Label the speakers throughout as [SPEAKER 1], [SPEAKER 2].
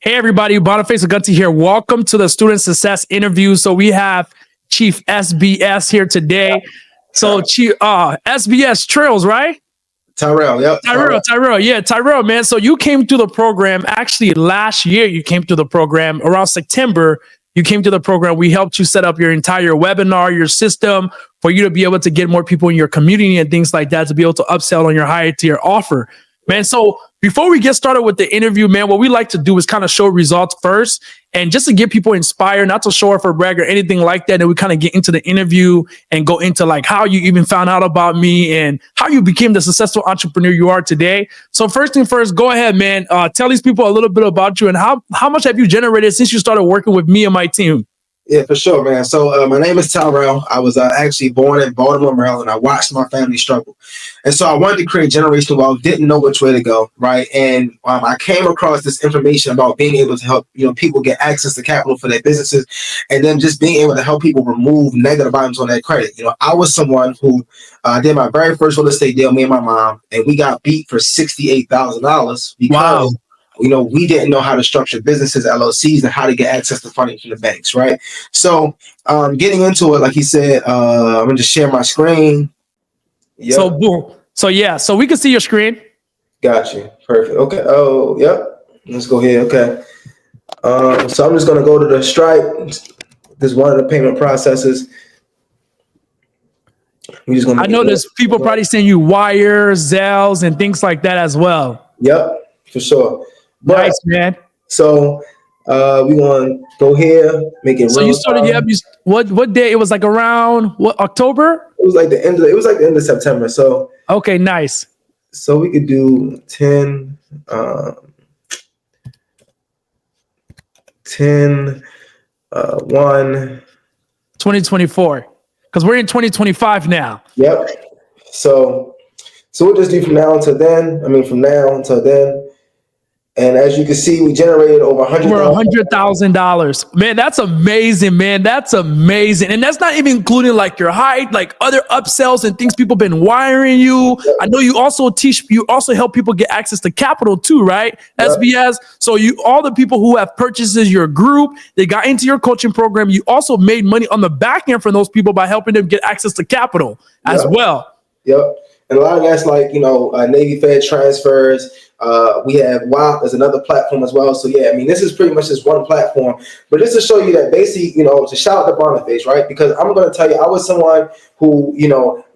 [SPEAKER 1] Hey, everybody, Boniface Ogunti here. Welcome to the Student Success Interview. So we have Chief SBS here today. So Chief SBS Trails, right?
[SPEAKER 2] Tyrell, yep.
[SPEAKER 1] Tyrell. Yeah, Tyrell, man. So you came to the program, actually last year you came to the program, around September, you came to the program. We helped you set up your entire webinar, your system, for you to be able to get more people in your community and things like that, to be able to upsell on your higher tier offer. Man, so before we get started with the interview, man, what we like to do is kind of show results first, and just to get people inspired, not to show off or brag or anything like that. And we kind of get into the interview and go into like how you even found out about me and how you became the successful entrepreneur you are today. So first thing first, go ahead, man. Tell these people a little bit about you and how much have you generated since you started working with me and my team?
[SPEAKER 2] Yeah, for sure, man. So my name is Tyrell. I was actually born in Baltimore, Maryland. I watched my family struggle. And so I wanted to create generational wealth, didn't know which way to go, right? And I came across this information about being able to help people get access to capital for their businesses, and then just being able to help people remove negative items on their credit. I was someone who did my very first real estate deal, me and my mom, and we got beat for $68,000 because
[SPEAKER 1] Wow.
[SPEAKER 2] We didn't know how to structure businesses, LLCs, and how to get access to funding from the banks, right? So getting into it, like he said, I'm going to just share my screen.
[SPEAKER 1] Yep. So boom. So yeah, so we can see your screen.
[SPEAKER 2] Got you. Perfect. Okay. Oh, yep. Let's go here. Okay. So I'm just going to go to the Stripe. This is one of the payment processes.
[SPEAKER 1] I know there's people probably send you wires, Zells, and things like that as well.
[SPEAKER 2] Yep, for sure. But,
[SPEAKER 1] nice, man.
[SPEAKER 2] So we're going to go here, make it.
[SPEAKER 1] So you started, what day? It was like around what, October?
[SPEAKER 2] It was like the end of September. So
[SPEAKER 1] okay, nice.
[SPEAKER 2] So we could do 10 1
[SPEAKER 1] 2024, because we're in 2025 now.
[SPEAKER 2] Yep. So we'll just do from now until then. From now until then. And as you can see, we generated over
[SPEAKER 1] $100,000. Man, that's amazing, man. That's amazing. And that's not even including like your height, like other upsells and things people been wiring you. Yep. I know you also help people get access to capital too, right? Yep. SBS. So all the people who have purchases your group, they got into your coaching program. You also made money on the back end for those people by helping them get access to capital as well.
[SPEAKER 2] Yep. And a lot of that's like, Navy Fed transfers. We have WAP as another platform as well. So yeah, this is pretty much just one platform, but just to show you that basically, to shout out to Boniface, right? Because I'm going to tell you, I was someone who,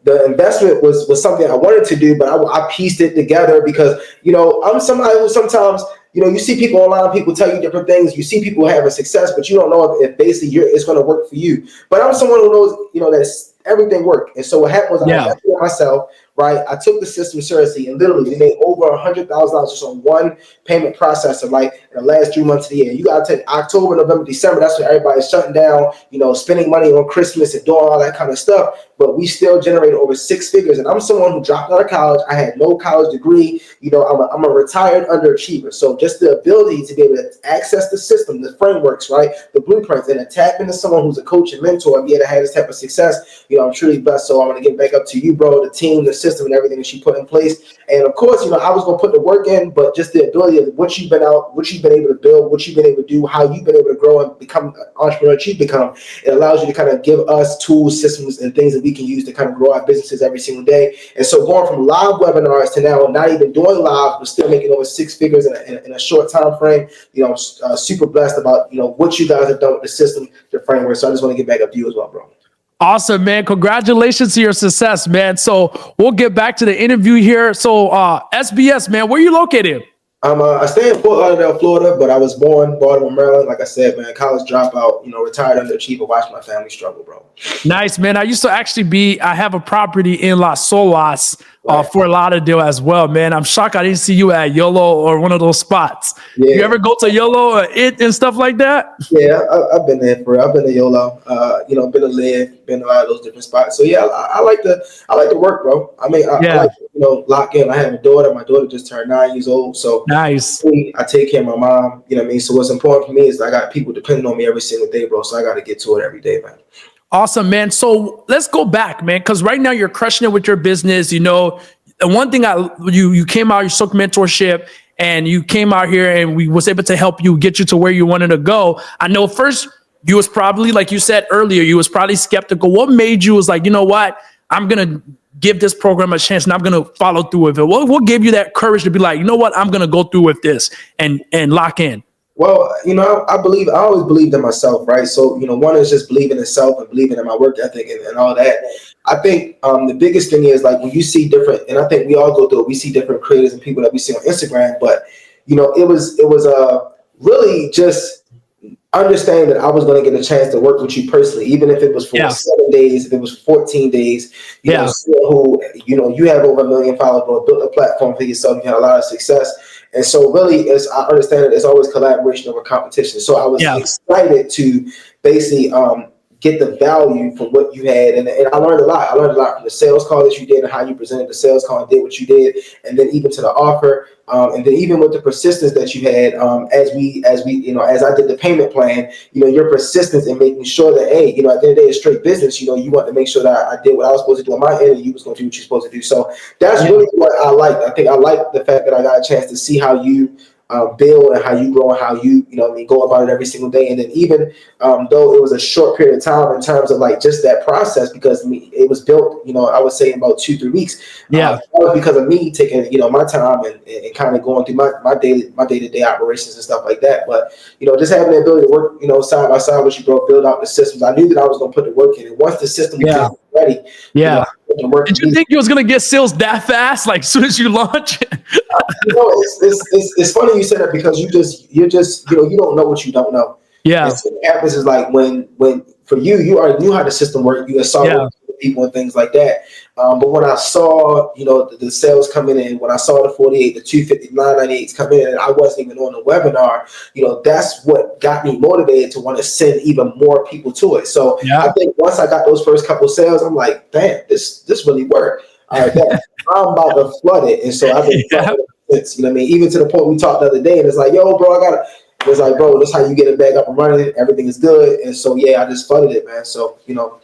[SPEAKER 2] the investment was something I wanted to do, but I pieced it together because, I'm somebody who sometimes, you see people online, people tell you different things. You see people having success, but you don't know if basically it's going to work for you. But I'm someone who knows, that everything worked. And so what happened was I invested in myself, right? I took the system seriously, and literally we made over $100,000 just on one payment processor, like in the last 3 months of the year. You got to take October, November, December. That's when everybody's shutting down, spending money on Christmas and doing all that kind of stuff. But we still generated over 6 figures. And I'm someone who dropped out of college. I had no college degree. I'm a retired underachiever. So just the ability to be able to access the system, the frameworks, right, the blueprints, and to tap into someone who's a coach and mentor and be able to have this type of success, I'm truly blessed. So I want to get back up to you, bro, the team, the system, and everything that you put in place. And of course, I was going to put the work in, but just the ability of what you've been able to build, what you've been able to do, how you've been able to grow and become an entrepreneur that you've become, it allows you to kind of give us tools, systems, and things that we can use to kind of grow our businesses every single day. And so going from live webinars to now not even doing live, but still making over 6 figures in a short time frame, super blessed about, what you guys have done with the system, the framework. So I just want to get back up to you as well, bro.
[SPEAKER 1] Awesome, man. Congratulations to your success, man. So we'll get back to the interview here. So SBS, man, where are you located?
[SPEAKER 2] I stay in Fort Lauderdale, Florida, but I was born in Baltimore, Maryland. Like I said, man, college dropout, retired underachiever, watched my family struggle, bro.
[SPEAKER 1] Nice, man. I used to actually I have a property in Las Olas, Fort Lauderdale as well, man. I'm shocked I didn't see you at YOLO or one of those spots. Yeah. You ever go to YOLO or IT and stuff like that?
[SPEAKER 2] Yeah, I've been there I've been to YOLO, been to Live, been to a lot of those different spots. So yeah, I like to work, bro. I like to, lock in. I have a daughter. My daughter just turned 9 years old. So
[SPEAKER 1] nice.
[SPEAKER 2] I take care of my mom, So what's important for me is I got people depending on me every single day, bro. So I got to get to it every day, man.
[SPEAKER 1] Awesome, man. So let's go back, man, because right now you're crushing it with your business. The one thing you came out, you took mentorship, and you came out here and we was able to help you get you to where you wanted to go. I know first you was probably, like you said earlier, you was probably skeptical. What made you was like, you know what, I'm going to give this program a chance and I'm going to follow through with it? What gave you that courage to be like, you know what, I'm going to go through with this and lock in?
[SPEAKER 2] Well, I always believed in myself, right? So, one is just believing in self and believing in my work ethic and all that. I think the biggest thing is like when you see different, and I think we all go through it, we see different creators and people that we see on Instagram, but, it was really just understanding that I was going to get a chance to work with you personally, even if it was for 7 days, if it was 14 days, you have over 1 million followers, built a platform for yourself, you had a lot of success. And so really, as I understand it, it's always collaboration over competition. So I was excited to basically get the value from what you had. And I learned a lot. I learned a lot from the sales call that you did and how you presented the sales call and did what you did. And then even to the offer. And then even with the persistence that you had, as I did the payment plan, your persistence in making sure that, hey, at the end of the day, it's straight business. You want to make sure that I did what I was supposed to do on my end and you was going to do what you're supposed to do. So that's really what I liked. I think I liked the fact that I got a chance to see how you build and how you grow and how you go about it every single day. And then even though it was a short period of time in terms of like just that process, because it was built, I would say in about 2-3 weeks. That was because of me taking, my time and kind of going through my day-to-day operations and stuff like that. But, just having the ability to work, side by side with you, bro, build out the systems. I knew that I was going to put the work in. And once the system became ready,
[SPEAKER 1] did you think you was gonna get sales that fast, like as soon as you launch?
[SPEAKER 2] It's funny you said that because you don't know what you don't know. And so what happens is like when for you already knew how the system worked. You saw people and things like that. But when I saw the sales coming in, when I saw the 48, the 250, 998s come in, and I wasn't even on the webinar, that's what got me motivated to want to send even more people to it. So I think once I got those first couple sales, I'm like, damn, this really worked. All right, I'm about to flood it. And so I've been flooding it since, even to the point we talked the other day, and it's like, yo, bro, it's like, bro, this is how you get it back up and running. Everything is good. And so, I just flooded it, man. So,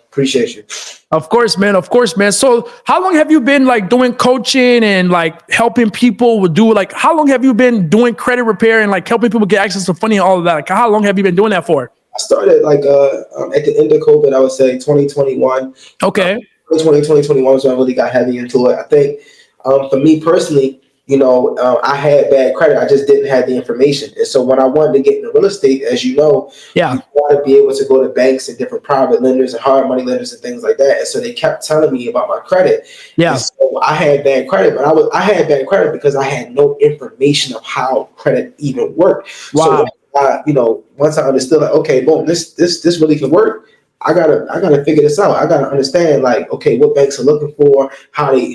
[SPEAKER 2] appreciate you.
[SPEAKER 1] Of course, man. So how long have you been like doing coaching and like helping people how long have you been doing credit repair and like helping people get access to funding and all of that? Like, how long have you been doing that for?
[SPEAKER 2] I started like at the end of COVID, I would say 2021.
[SPEAKER 1] Okay.
[SPEAKER 2] 2021 was when I really got heavy into it. I think for me personally, I had bad credit. I just didn't have the information. And so when I wanted to get into real estate, as you know, you want to be able to go to banks and different private lenders and hard money lenders and things like that. And so they kept telling me about my credit. And so I had bad credit, but I had bad credit because I had no information of how credit even worked.
[SPEAKER 1] Wow.
[SPEAKER 2] So once I understood, like, okay, boom, this really can work. I gotta figure this out. I gotta understand, like, okay, what banks are looking for, how they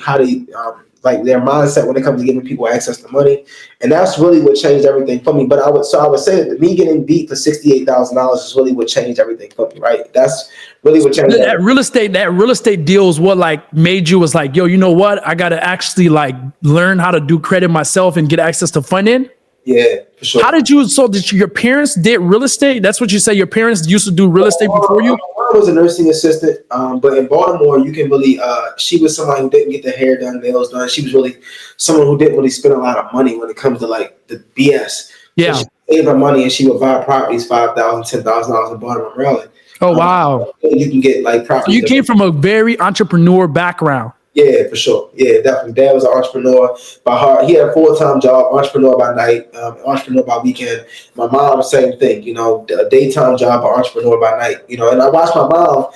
[SPEAKER 2] like their mindset when it comes to giving people access to money. And that's really what changed everything for me. But I would say that me getting beat for $68,000 is really what changed everything for me, right? That's really what changed
[SPEAKER 1] that real estate deal is what like made you was like, yo, you know what? I got to actually like learn how to do credit myself and get access to funding.
[SPEAKER 2] Yeah, for sure.
[SPEAKER 1] Did your parents did real estate? That's what you say. Your parents used to do real estate before you?
[SPEAKER 2] I was a nursing assistant, but in Baltimore, you can really, she was somebody who didn't get their hair done, nails done. She was really someone who didn't really spend a lot of money when it comes to like the BS.
[SPEAKER 1] Yeah.
[SPEAKER 2] So she saved her money and she would buy properties, $5,000, $10,000 in Baltimore, Maryland.
[SPEAKER 1] Oh, wow.
[SPEAKER 2] You can get like properties.
[SPEAKER 1] So you came from a very entrepreneur background.
[SPEAKER 2] Yeah, for sure. Yeah, definitely. Dad was an entrepreneur by heart. He had a full-time job, entrepreneur by night, entrepreneur by weekend. My mom, same thing, a daytime job, but entrepreneur by night, and I watched my mom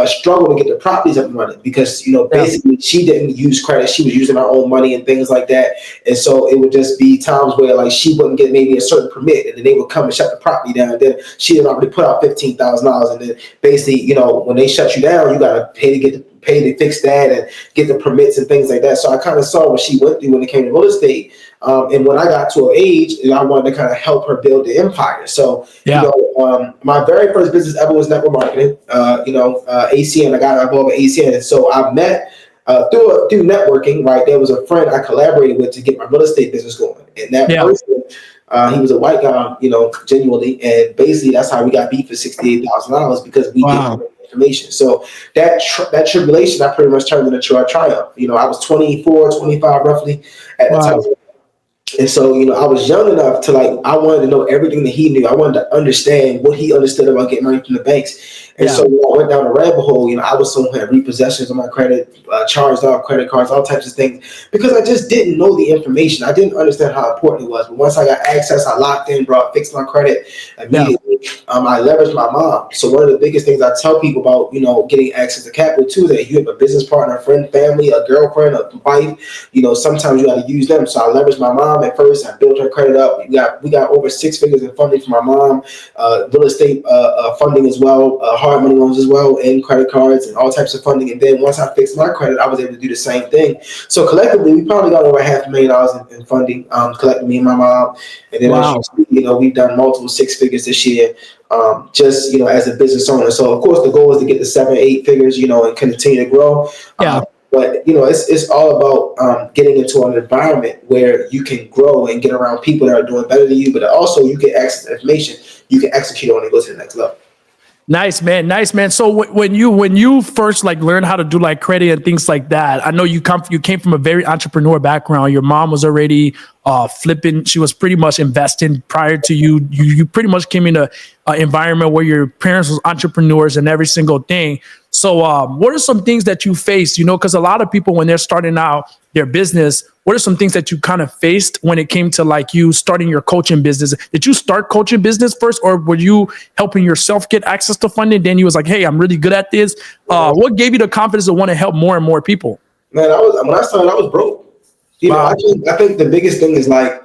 [SPEAKER 2] struggle to get the properties up and running because, basically she didn't use credit. She was using her own money and things like that. And so it would just be times where like she wouldn't get maybe a certain permit and then they would come and shut the property down. And then she had already put out $15,000. And then basically, when they shut you down, you got to pay to fix that and get the permits and things like that. So I kind of saw what she went through when it came to real estate. And when I got to an age, I wanted to kind of help her build the empire. So, my very first business ever was network marketing, ACN. I got involved in ACN. And so I met through networking, right? There was a friend I collaborated with to get my real estate business going. And that person, he was a white guy, genuinely. And basically that's how we got beat for $68,000 because we didn't information. So that tribulation, I pretty much turned into a triumph. I was 24, 25 roughly at the time. And so, I was young enough to I wanted to know everything that he knew. I wanted to understand what he understood about getting money from the banks. And so when I went down the rabbit hole, I was someone who had repossessions on my credit, charged off credit cards, all types of things, because I just didn't know the information. I didn't understand how important it was. But once I got access, I locked in, bro, fixed my credit immediately. I leveraged my mom. So one of the biggest things I tell people about, getting access to capital too, is that you have a business partner, a friend, family, a girlfriend, a wife, sometimes you got to use them. So I leveraged my mom at first. I built her credit up. We got over 6 figures in funding from my mom, real estate funding as well, hard money loans as well, and credit cards and all types of funding. And then once I fixed my credit, I was able to do the same thing. So collectively, we probably got over $500,000 in funding, collectively, me and my mom. And then, as you see, we've done multiple 6 figures this year, just, as a business owner. So, of course, the goal is to get to 7-8 figures, and continue to grow. But, it's all about getting into an environment where you can grow and get around people that are doing better than you, but also you get access to information you can execute on and go to the next level.
[SPEAKER 1] Nice, man. Nice, man. So when you first learned how to do credit and things like that, I know you came from a very entrepreneur background. Your mom was already flipping. She was pretty much investing prior to you. You pretty much came in an environment where your parents was entrepreneurs and every single thing. So what are some things that you faced, because a lot of people, when they're starting out their business, what are some things that you kind of faced when it came to you starting your coaching business? Did you start coaching business first, or were you helping yourself get access to funding? Then you was like, hey, I'm really good at this. What gave you the confidence to want to help more and more people?
[SPEAKER 2] Man, when I started, I was broke. I think the biggest thing is I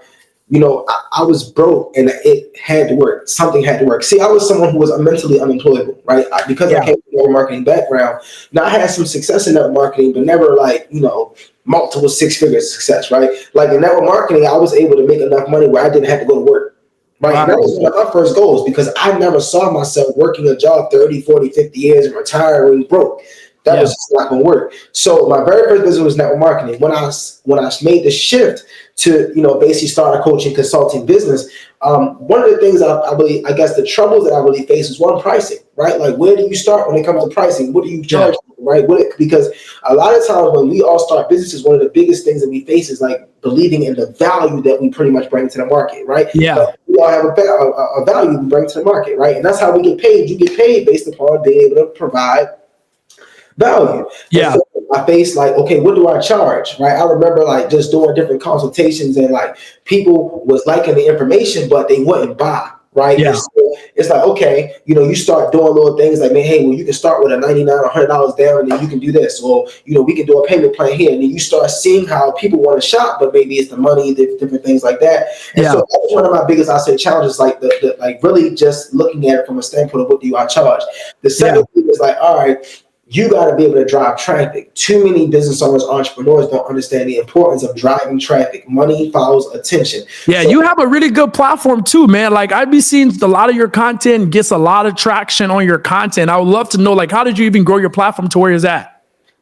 [SPEAKER 2] was broke and it had to work. Something had to work. See, I was someone who was mentally unemployable, right? Because I came from a marketing background. Now I had some success in network marketing, but never multiple 6 figures success, right? In network marketing, I was able to make enough money where I didn't have to go to work, right? And that was one of my first goals, because I never saw myself working a job 30, 40, 50 years and retiring broke. That was just not going to work. So my very first business was network marketing. When I made the shift to, basically start a coaching consulting business, one of the things I guess the troubles that I really face is one, pricing, right? Where do you start when it comes to pricing? What do you charge, right? Because a lot of times when we all start businesses, one of the biggest things that we face is believing in the value that we pretty much bring to the market, right?
[SPEAKER 1] Yeah.
[SPEAKER 2] We all have a value we bring to the market, right? And that's how we get paid. You get paid based upon being able to provide value.
[SPEAKER 1] Yeah.
[SPEAKER 2] So I faced okay, what do I charge? Right. I remember just doing different consultations and people was liking the information, but they wouldn't buy. Right.
[SPEAKER 1] Yeah.
[SPEAKER 2] So it's okay, you start doing little things man, hey, well, you can start with a $99 or $100 down and then you can do this. Or, we can do a payment plan here. And then you start seeing how people want to shop, but maybe it's the money, different things like that. And so that was one of my biggest, challenges, really just looking at it from a standpoint of what do I charge? The second thing is all right, you got to be able to drive traffic. Too many business owners, entrepreneurs don't understand the importance of driving traffic. Money follows attention.
[SPEAKER 1] Yeah, so you have a really good platform too, man. I'd be seeing a lot of your content gets a lot of traction on your content. I would love to know, how did you even grow your platform to where it's at?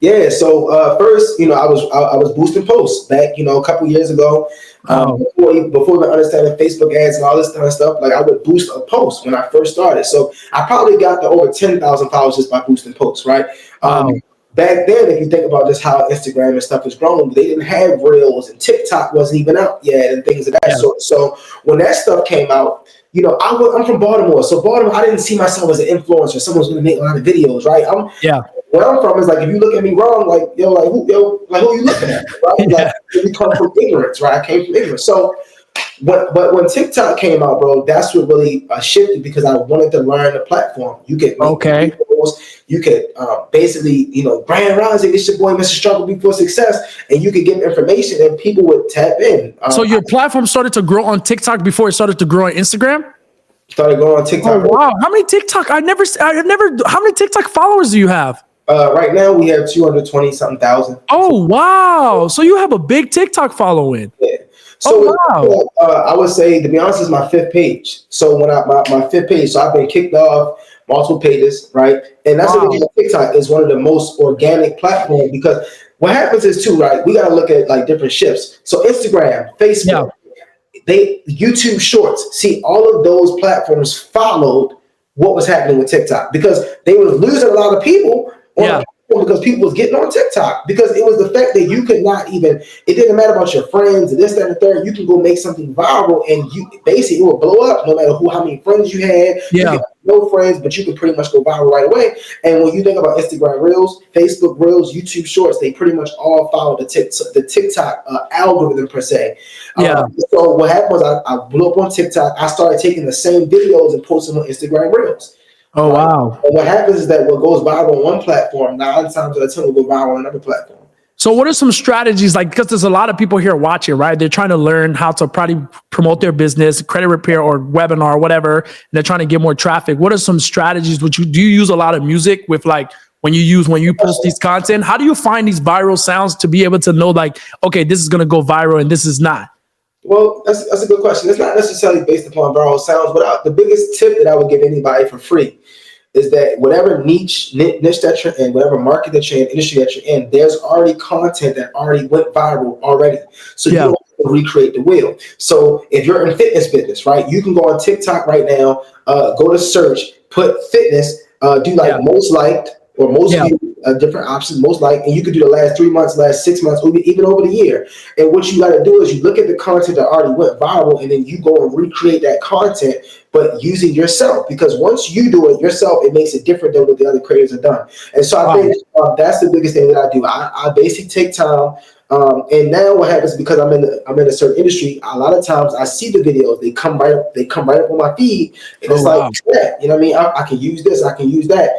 [SPEAKER 2] Yeah, so first, I was boosting posts back, a couple years ago. Before even understanding Facebook ads and all this kind of stuff, I would boost a post when I first started. So I probably got to over 10,000 followers just by boosting posts, right? Back then, if you think about just how Instagram and stuff has grown, they didn't have Reels and TikTok wasn't even out yet and things of that sort. So when that stuff came out, I'm from Baltimore. So Baltimore, I didn't see myself as an influencer. Someone's going to make a lot of videos, right? Where I'm from is if you look at me wrong, who are you looking at, right? We come from ignorance, right? I came from ignorance. So, when TikTok came out, bro, that's what really shifted, because I wanted to learn the platform. You could make videos, you could basically, Brian Rising, it's your boy, Mr. Struggle Before Success, and you could give information and people would tap in.
[SPEAKER 1] So your platform started to grow on TikTok before it started to grow on Instagram?
[SPEAKER 2] Started going on TikTok.
[SPEAKER 1] Oh, wow. How many TikTok? How many TikTok followers do you have?
[SPEAKER 2] Right now we have 220 something thousand.
[SPEAKER 1] Oh, wow. So you have a big TikTok following.
[SPEAKER 2] Yeah. So I would say, to be honest, it's my 5th page. So when my 5th page, so I've been kicked off multiple pages, right? And that's the reason TikTok is one of the most organic platforms, because what happens is too, right? We got to look at different shifts. So Instagram, Facebook, YouTube Shorts. See, all of those platforms followed what was happening with TikTok, because they were losing a lot of people on because people was getting on TikTok because it was the fact that you could not even, it didn't matter about your friends and this, that, and the third. You can go make something viral and you basically it will blow up no matter how many friends you had.
[SPEAKER 1] Yeah.
[SPEAKER 2] You can no friends, but you can pretty much go viral right away. And when you think about Instagram Reels, Facebook Reels, YouTube Shorts, they pretty much all follow the TikTok algorithm per se.
[SPEAKER 1] Yeah.
[SPEAKER 2] So what happened was I blew up on TikTok. I started taking the same videos and posting them on Instagram Reels.
[SPEAKER 1] Oh, wow.
[SPEAKER 2] And what happens is that what goes viral on one platform, 9 times out of 10 will go viral on another platform.
[SPEAKER 1] So what are some strategies, like, because there's a lot of people here watching, right? They're trying to learn how to probably promote their business, credit repair or webinar or whatever, and they're trying to get more traffic. What are some strategies? Do you use a lot of music with, like, when you post these content? How do you find these viral sounds to be able to know, like, okay, this is going to go viral and this is not?
[SPEAKER 2] Well, that's a good question. It's not necessarily based upon viral sounds. The biggest tip that I would give anybody for free is that whatever niche that you're in, whatever market that you're in, industry that you're in, there's already content that already went viral already. So you don't have to recreate the wheel. So if you're in fitness business, right, you can go on TikTok right now, go to search, put fitness, do most liked or most viewed, different options, most liked, and you could do the last 3 months, last 6 months, even over the year. And what you got to do is you look at the content that already went viral, and then you go and recreate that content, but using yourself, because once you do it yourself, it makes it different than what the other creators have done. And so I think that's the biggest thing that I do. I basically take time. And now what happens, because I'm in a certain industry, a lot of times I see the videos, they come right up on my feed, and it's like, yeah, you know what I mean? I can use this, I can use that.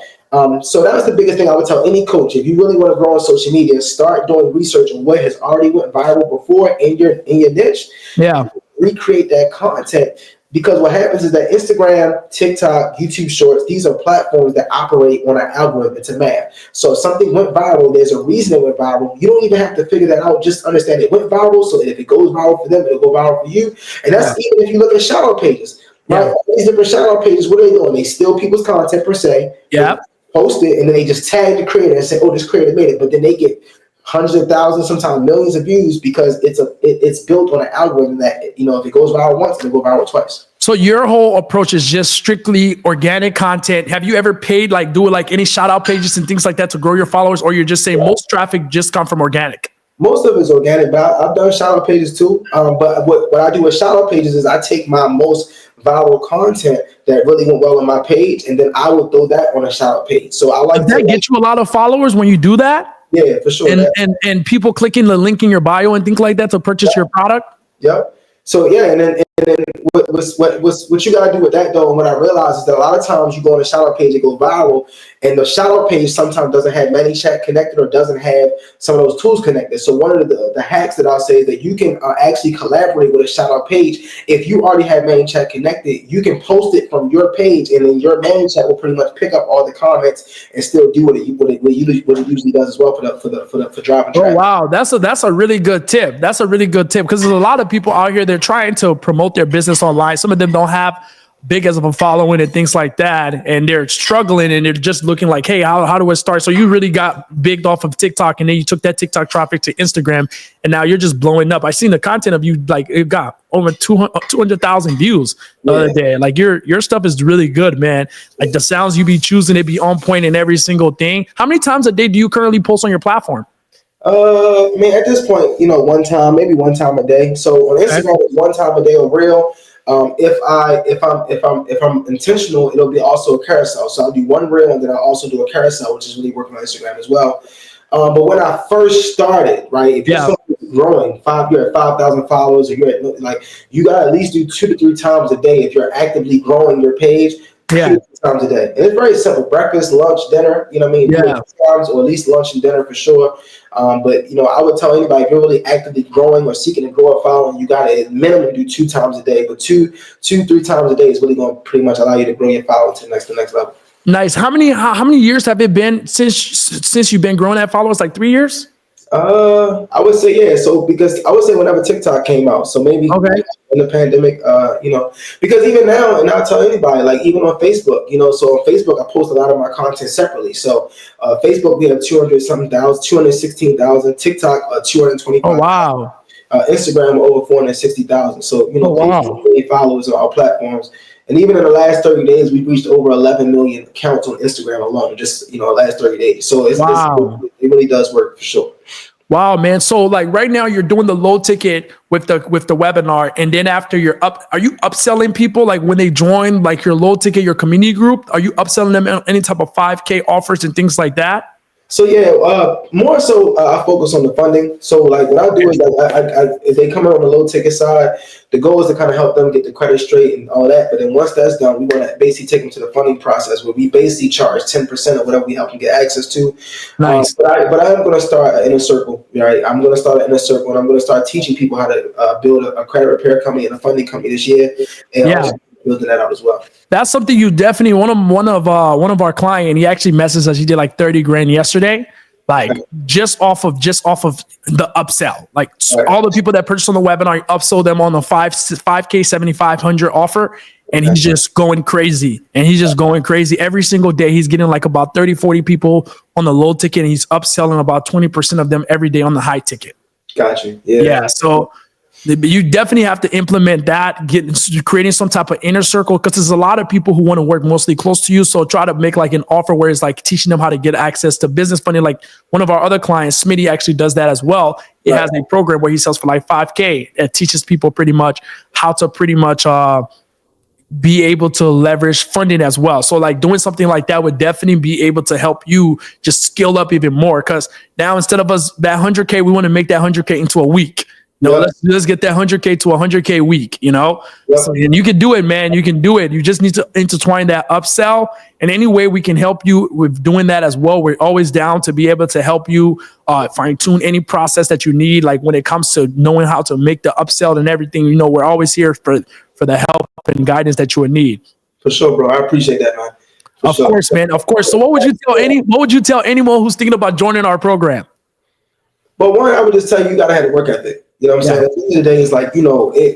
[SPEAKER 2] So that was the biggest thing I would tell any coach. If you really want to grow on social media, start doing research on what has already went viral before in your niche.
[SPEAKER 1] Yeah.
[SPEAKER 2] Recreate that content. Because what happens is that Instagram, TikTok, YouTube Shorts, these are platforms that operate on an algorithm. It's a math. So if something went viral, there's a reason it went viral. You don't even have to figure that out. Just understand it went viral. So that if it goes viral for them, it'll go viral for you. And that's even if you look at shout out pages. Right? These different shout out pages, what are they doing? They steal people's content per se.
[SPEAKER 1] Yeah.
[SPEAKER 2] Post it, and then they just tag the creator and say, oh, this creator made it. But then they get hundreds of thousands, sometimes millions of views because it's built on an algorithm that, you know, if it goes viral once, it'll go viral twice.
[SPEAKER 1] So your whole approach is just strictly organic content. Have you ever paid, do any shout out pages and things like that to grow your followers, or you're just saying most traffic just come from organic?
[SPEAKER 2] Most of it is organic, but I've done shout out pages too. But what I do with shout out pages is I take my most viral content that really went well on my page, and then I would throw that on a shout out page. So I like
[SPEAKER 1] Does that get you a lot of followers when you do that?
[SPEAKER 2] Yeah, for sure.
[SPEAKER 1] And people clicking the link in your bio and things like that to purchase your product?
[SPEAKER 2] Yep. So yeah, and then what you gotta do with that though, and what I realized is that a lot of times you go on a shout out page, it go viral, and the shout out page sometimes doesn't have ManyChat connected or doesn't have some of those tools connected. So one of the hacks that I'll say is that you can actually collaborate with a shout out page. If you already have ManyChat connected, you can post it from your page, and then your ManyChat will pretty much pick up all the comments and still do what it usually does as well for driving traffic.
[SPEAKER 1] Oh wow, that's a really good tip. That's a really good tip, because there's a lot of people out here, they're trying to promote their business online. Some of them don't have big as of a following and things like that, and they're struggling and they're just looking like, hey, how do I start? So you really got big off of TikTok, and then you took that TikTok traffic to Instagram, and now you're just blowing up. I seen the content of you, it got over 200,000 views the other day. Like your stuff is really good, man. Like the sounds you be choosing, it be on point in every single thing. How many times a day do you currently post on your platform?
[SPEAKER 2] I mean, at this point, maybe one time a day. So on Instagram, it's one time a day on Reel. If I'm intentional, it'll be also a carousel. So I'll do one reel, and then I'll also do a carousel, which is really working on Instagram as well. But when I first started, right, if you're growing, you're at 5,000 followers, or you're at you gotta at least do 2 to 3 times a day if you're actively growing your page. 2 to 3 times a day. And it's very simple: breakfast, lunch, dinner. You know what I mean? Yeah. Times, or at least lunch and dinner for sure. But I would tell anybody, if you're really actively growing or seeking to grow a following, you got to at minimum do 2 times a day. But 3 times a day is really going to pretty much allow you to grow your following to the next level.
[SPEAKER 1] Nice. How many years have it been since you've been growing that followers? Like 3 years?
[SPEAKER 2] I would say, yeah. So because I would say whenever TikTok came out, so maybe in the pandemic, because even now, and I'll tell anybody, even on Facebook, so on Facebook, I post a lot of my content separately. So Facebook, we have 216,000, TikTok, 225,000.
[SPEAKER 1] Oh, wow.
[SPEAKER 2] Instagram, over 460,000. So, 50 followers on all platforms. And even in the last 30 days, we've reached over 11 million accounts on Instagram alone, just, the last 30 days. So it really does work for sure.
[SPEAKER 1] Wow, man. So like right now you're doing the low ticket with the webinar. And then after are you upselling people? Like when they join like your low ticket, your community group, are you upselling them any type of 5K offers and things like that?
[SPEAKER 2] So more so I focus on the funding. So like what I do is like if they come in on the low ticket side, the goal is to kind of help them get the credit straight and all that. But then once that's done, we want to basically take them to the funding process where we basically charge 10% of whatever we help them get access to.
[SPEAKER 1] Nice.
[SPEAKER 2] But I'm going to start an inner circle, right? I'm going to start an inner circle, and I'm going to start teaching people how to build a credit repair company and a funding company this year, and also building that out as well.
[SPEAKER 1] That's something you definitely one of our client. He actually messaged us. He did like 30 grand yesterday, like just off of the upsell. Like all the people that purchased on the webinar, you upsold them on the 5K 7,500 offer, and he's just going crazy. And he's just going crazy every single day. He's getting like about 30, 40 people on the low ticket, and he's upselling about 20% of them every day on the high ticket.
[SPEAKER 2] Gotcha.
[SPEAKER 1] Yeah. So you definitely have to implement that, creating some type of inner circle, because there's a lot of people who want to work mostly close to you. So try to make like an offer where it's like teaching them how to get access to business funding. Like one of our other clients, Smitty, actually does that as well. He has a program where he sells for like 5K. That teaches people pretty much how to be able to leverage funding as well. So like doing something like that would definitely be able to help you just scale up even more. Because now instead of us that 100K, we want to make that 100K into a week. Let's get that 100K to 100K week, So, and you can do it, man. You can do it. You just need to intertwine that upsell. And any way we can help you with doing that as well, we're always down to be able to help you fine tune any process that you need. Like when it comes to knowing how to make the upsell and everything, we're always here for the help and guidance that you would need.
[SPEAKER 2] For sure, bro. I appreciate that, man.
[SPEAKER 1] Of course, man. Of course. So what would you tell anyone who's thinking about joining our program?
[SPEAKER 2] But one, I would just tell you, you got to have a work ethic. You know what I'm saying? At the end of the day, it's like,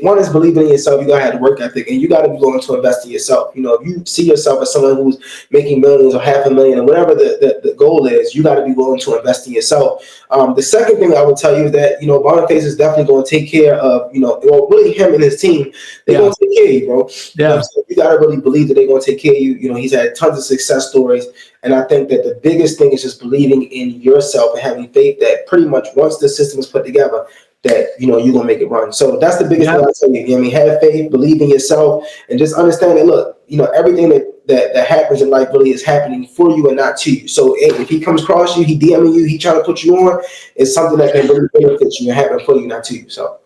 [SPEAKER 2] one is believing in yourself. You got to have the work ethic, and you got to be willing to invest in yourself. If you see yourself as someone who's making millions or $500,000 or whatever the goal is, you got to be willing to invest in yourself. The second thing I would tell you is that, Boniface is definitely going to take care of, really him and his team. They're going to take care of you, bro.
[SPEAKER 1] Yeah.
[SPEAKER 2] You got to really believe that they're going to take care of you. He's had tons of success stories. And I think that the biggest thing is just believing in yourself and having faith that pretty much once the system is put together, that you're gonna make it run. So that's the biggest thing I tell you. Have faith, believe in yourself, and just understand that. Look, everything that happens in life really is happening for you and not to you. So if he comes across you, he DMing you, he trying to put you on, it's something that can really benefit you and happen for you, not to you. So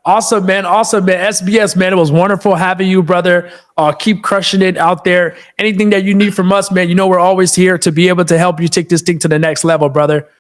[SPEAKER 1] awesome, man. SBS, man, it was wonderful having you, brother. Keep crushing it out there. Anything that you need from us, man, we're always here to be able to help you take this thing to the next level, brother.